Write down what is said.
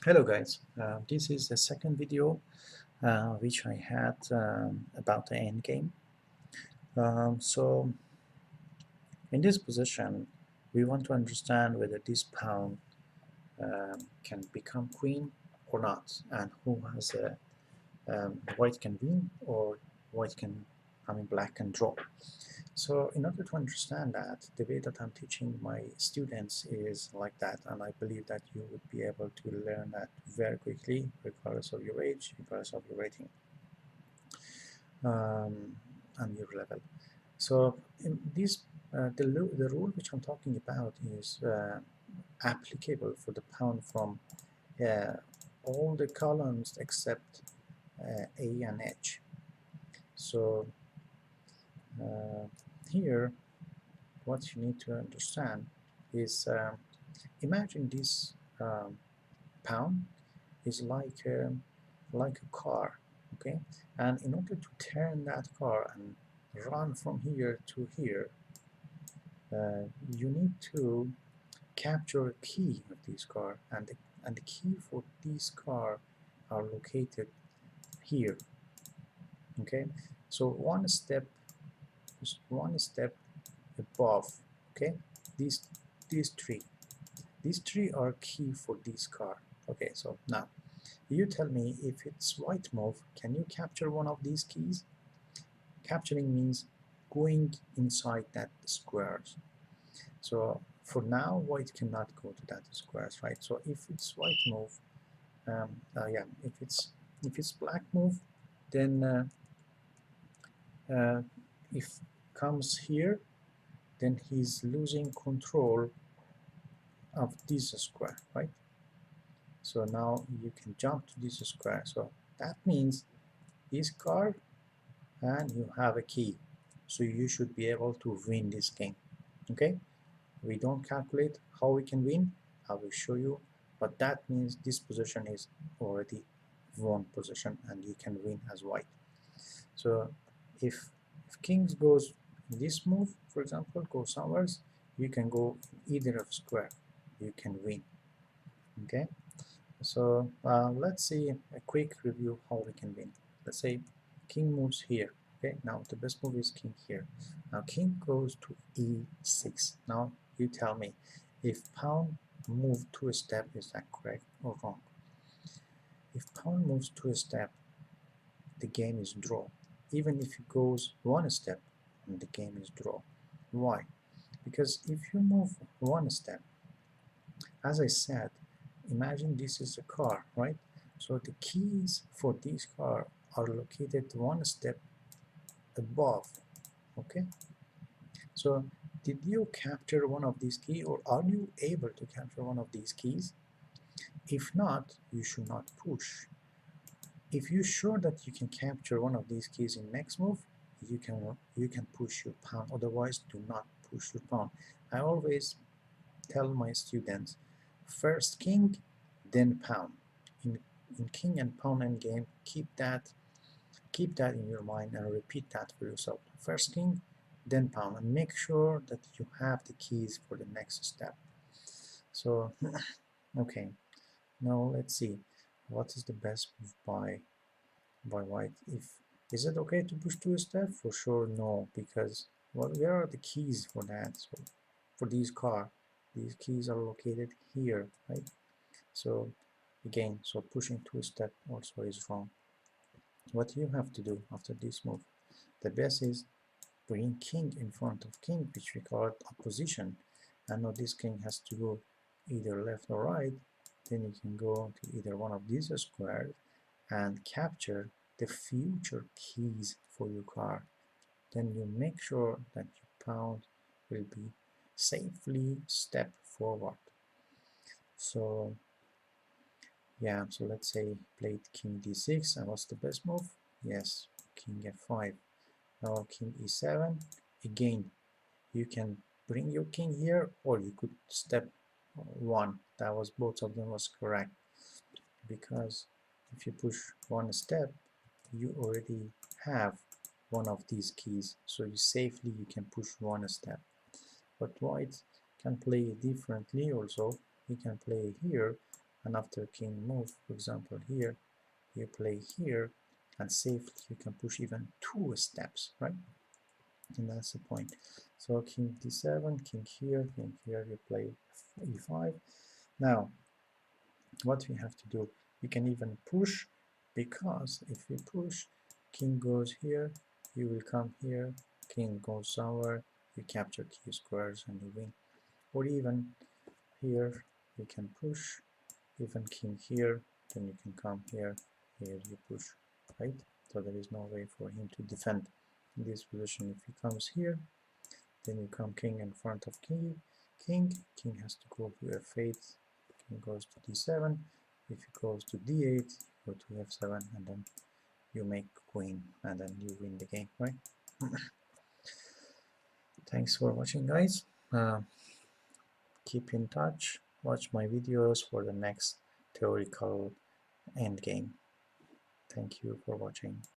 Hello guys, this is the second video which I had about the endgame. So in this position we want to understand whether this pawn can become queen or not, and who has a white can win or white can, black can draw. So in order to understand that, the way that I'm teaching my students is like that, and I believe that you would be able to learn that very quickly, regardless of your age, regardless of your rating, um, and your level. So in this, the rule which I'm talking about is applicable for the pawn from uh, all the columns except A and H. So uh, here, what you need to understand is imagine this um, pound is like a car, okay? And in order to turn that car and run from here to here, you need to capture a key of this car, and the key for this car are located here, okay? So one step above, okay? These these three these three are key for this car. Okay, so now you tell me, if it's white move, can you capture one of these keys? Capturing means going inside that squares. So for now, white cannot go to that squares, right? So if it's white move, yeah, if it's black move, then uh, if comes here, then he's losing control of this square, right? So now you can jump to this square. So that means this card, and you have a key, so you should be able to win this game. Okay, we don't calculate how we can win, I will show you, but that means this position is already won position and you can win as white. So if kings goes this move, for example, go somewhere, you can go either of square, you can win. Okay, so let's see a quick review how we can win. Let's say king moves here. Okay, now the best move is king here. Now king goes to e6. Now you tell me, if pawn move to a step, is that correct or wrong? If pawn moves to a step, the game is draw. Even if it goes one step, the game is draw. Why? Because if you move one step, as I said, imagine this is a car, right? So the keys for this car are located one step above, okay? So did you capture one of these keys, or are you able to capture one of these keys? If not, you should not push. If you're sure that you can capture one of these keys in next move, you can push your pawn, otherwise do not push your pawn. I always tell my students, first king, then pawn. In, in king and pawn endgame, keep that in your mind and repeat that for yourself. First king, then pawn, and make sure that you have the keys for the next step. So, okay, now let's see, what is the best move by white? If is it okay to push to a step? For sure, no, because where are the keys for that? So for these keys are located here, right? So again, so pushing to a step also is wrong. What you have to do after this move, the best is bring king in front of king, which we call it opposition. And now this king has to go either left or right, then you can go to either one of these squares and capture the future keys for your card. Then you make sure that your pawn will be safely step forward. So yeah, so let's say played king d6, and what's the best move? Yes, king f5. Now king e7. Again, you can bring your king here, or you could step one. That was, both of them was correct, because if you push one step, you already have one of these keys, so you can push one step. But white can play differently also. He can play here and after king move, for example here, you play here, and safely you can push even 2 steps, right? And that's the point. So king d7, king here, you play e5. Now, what we have to do, you can even push, because if you push, king goes here, you will come here, king goes somewhere, you capture key squares and you win. Or even here, you can push, even king here, then you can come here, here you push, right? So there is no way for him to defend in this position. If he comes here, then you come king in front of king has to go to f8, king goes to d7, if he goes to d8, go to f7, and then you make queen, and then you win the game, right? Thanks for watching, guys. Keep in touch, watch my videos for the next theoretical endgame. Thank you for watching.